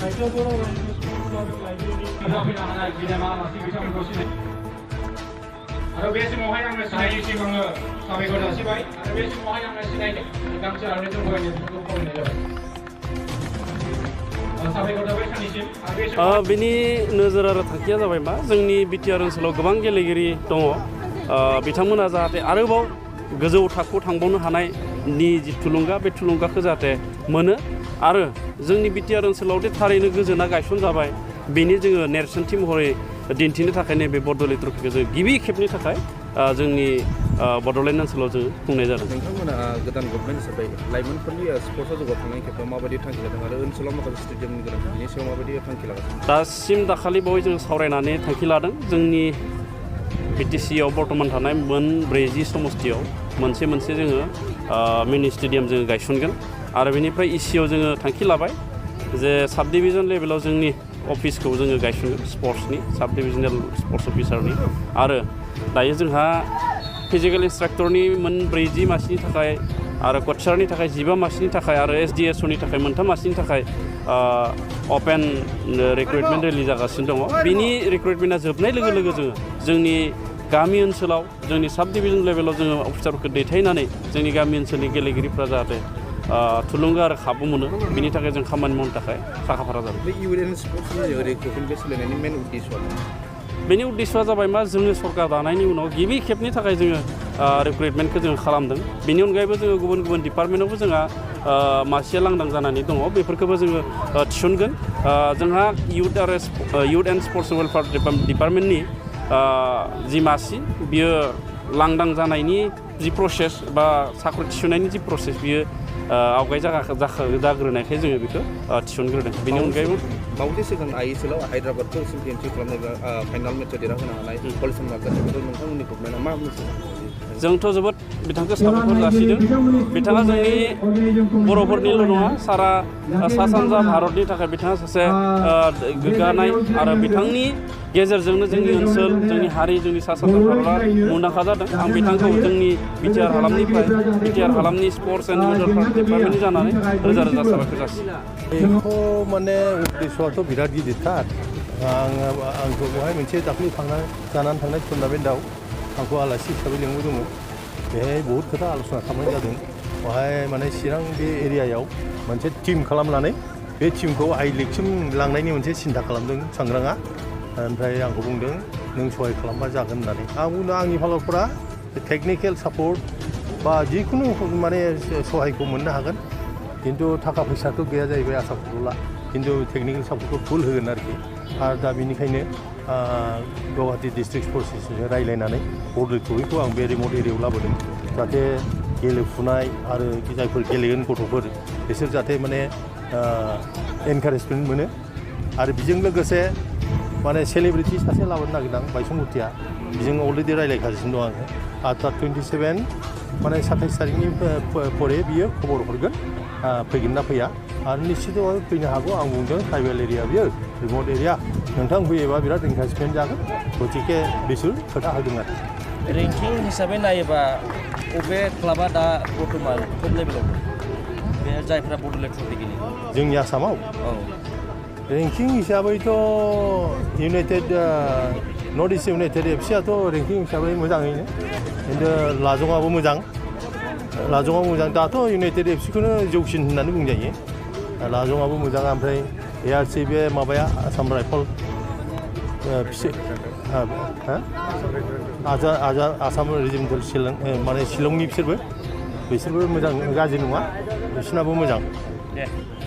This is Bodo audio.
आरो बे समावहाय आङो साहायनिसिम आङो साबायखर जासिबाय आरो बे समावहाय आङो सिनायथि गांसे आर'नाइ जौगायनायखौ खावलायनाय जाबाय साबायखर जाबाय सानैसिम आरो बेनि नोजोर आरो थांखिया जाबाय मा जोंनि बिटिआर ओनसोलाव गोबां गेलेगिरि दङ बिथांमोना जाहाथे आरोबाव गोजौ थाखोआव थांबावनो हानायनि जि थुलुंगा बे थुलुंगाखौ जाहाथे मोनो आरो जोंनि बिटिआर ओनसोलाव दे थारैनो गोजोना गायसनजाबाय बेनि जोङो नेरसोनथि महरै दिन्थिनो थाखायनो बे बरदल ट्रफिखौ जों गिबि खेबनि थाखाय जोंनि बड'लेण्ड ओनसोलाव जों खुंनाय जादों। नोंथांमोना गोदान गभर्नमेन्ट हिसाबै लाइमोनफोरनि स्पर्ट्सआव जौगाखांनायनि खेत्रआव माबायदि थांखि लादों आरो ओनसोलाव माखासे स्टेडियामनि गोनांथि बेनि सायाव माबायदि थांखि लागासिनो? दासिम दाखालि बावै जों सावरायनानै थांखि लादों जोंनि बिटिसिआव बर्तमान थानाय मोन 40 समस्तियाव मोनसे जोङो मिनि स्टेडियाम जोङो गायसनगोन आरो बेनिफ्राय इसिआव जोङो थांखि लाबाय जे साब डिभिजन लेभेलाव जोंनि अफिसखौ जोङो गायसनगोन स्पर्ट्सनि साब डिभिजनेल स्पर्ट्स अफिसारनि आरो दायो जोंहा फिजिकेल इन्सट्राक्टरनि मोन 40 मासिनि थाखाय आरो कचारनि थाखाय 15 मासिनि थाखाय आरो एसडिएसअनि थाखाय 3 मासिनि थाखाय अपेन रिक्रुटमेन्ट रेलि जागासिनो दङ। बिनि रिक्रुटमेन्टआ जोबनाय लोगो लोगो जोंनि गामि ओनसोलाव जोंनि साब डिभिजन लेभेलाव जोङो अफिसारफोरखौ दैथायनानै जोंनि गामि ओनसोलनि गेलेगिरिफ्रा जाहाथे थुलुंगा आरो खाबु मोनो बिनि थाखाय जों खामानि मावनो थाखाय साखाफारा जादों। बे इउएन स्पर्ट्सनि रिक्रुटमेन्ट सोलायनायनि मेन उद्देश्यआ बेनि उद्देश्यआ जाबाय मा जोंनि सरकार दानायनि उनाव गिबि खेबनि थाखाय जोङो रिक्रुटमेन्टखौ जोङो खालामदों। बेनि अनगायैबो जोङो गुबुन डिपार्टमेन्टआवबो जोंहा मासिया लांदां जानानै दङ बेफोरखौबो जोङो थिसनगोन। जोंहा इउथ एन्ड स्पर्ट्स वेलफेयार डिपार्टमेन्टनि जि मासि बियो लांदां जानायनि जि प्रसेस बा साख्रि थिसननायनि जि प्रसेस बियो आवगाय जाग्रोनायखाय जोङो बेखौ थिसनग्रोदों। बेनि अनगायैबो बावैसो सिगां आइएसएलआव हायद्राबादखौ चेम्पियनशिप खालामनाय फाइनाल मेचआव देरहाहोनो हानाय पलिसन मार्केटखौ नोंथांमोननि गभर्नमेन्टआ मा मोनसे जोंथ' जोबोद बिथांखौ साबायखर जासिदों। बिथाङा जोंनि बर'फोरनिल' नङा सारा सा सानजा भारतनि थाखाय बिथाङा सासे गोग्गानाय आरो बिथांनि गेजेरजोंनो जोंनि ओनसोल जोंनि हारि जोंनि सा सानजा भारतआ मुंदांखा जादों। आं बिथांखौ जोंनि बिटिआर हालामनि स्पर्ट्स एन्ड वेलफेयार डिपार्टमेन्टनि जानानै रोजा रोजा साबायखर जासियो। बेखौ माने उद्देश्यआथ' बिराद गिदिरथार। आंखौ बेवहाय मोनसे दाख्लै जानानै थांनाय टुर्नामेन्टआव आंखौ आलासि हिसाबै लिंबोदों। बेहाय बहुद खोथा आल'सना खालामनाय जादों। बेवहाय माने चिरां बे एरियायाव मोनसे टिम खालामनानै बे टिमखौ आइ लिगसिम लांनायनि मोनसे सिन्था खालामदों सांग्राङा। ओमफ्राय आंखौ बुंदों नों सहाय खालामबा जागोन होननानै। आं बुंदों आंनि फालारफोरा टेकनिकेल सापर्ट बा जिखुनु माने सहायखौ मोननो हागोन खिन्थु थाखा फैसाथ' गैया जाहैबाय आसा खालामला खिन्थु टेकनिकेल सापर्टखौ फुल होगोन आरोखि। आरो दा बेनिखायनो गुवाहाटि डिस्ट्रिक्ट स्पर्ट्सजों रायज्लायनानै बरदल ट्रफिखौ आं बे रिमट एरियायाव लाबोदों जाहाथे गेलेफुनाय आरो जायफोर गेलेगोन गथ'फोर बिसोर जाहाथे माने एनकारेजमेन्ट मोनो आरो बेजों लोगोसे माने सेलिब्रिटि सासे लाबोनो नागिरदों बायसंगतिया बेजों अलरेडि रायज्लायगासिनो दं आङो। आरो 27 माने 27 तारिखनि परे बियो खबर हरगोन फैगोन ना फैया आरो निश्चितभावे फैनो हागौ। आं बुंदों ट्राइबेल एरिया बियो रिमट एरिया नोंथां फैयोबा बिराद एनकारेजमेन्ट जागोन गतिके बिसोर खोथा होदों आरो। रेंकिं हिसाबै नायोबा बबे क्लाबा दा बर्थमान टप लेभेलाव बे जायफ्रा बरदल ट्रफि गेलेयो जोंनि आसामाव? औ रेंकिं हिसाबैथ' इउनाइटेड नर्थ इस्ट इउनाइटेड एफसिआथ' रेंकिं हिसाबै मोजाङैनो खिन्थु लाजंआबो मोजां दाथ' इउनाइटेड एफसिखौनो जौसिन होननानै बुंजायो। लाजंआबो मोजां ओमफ्राय एआरसि बे माबाया आसाम राइफल आसाम रेजिमेन्टेल माने शिलंनि बिसोरबो मोजां गाज्रि नङा बिसोरनाबो मोजां।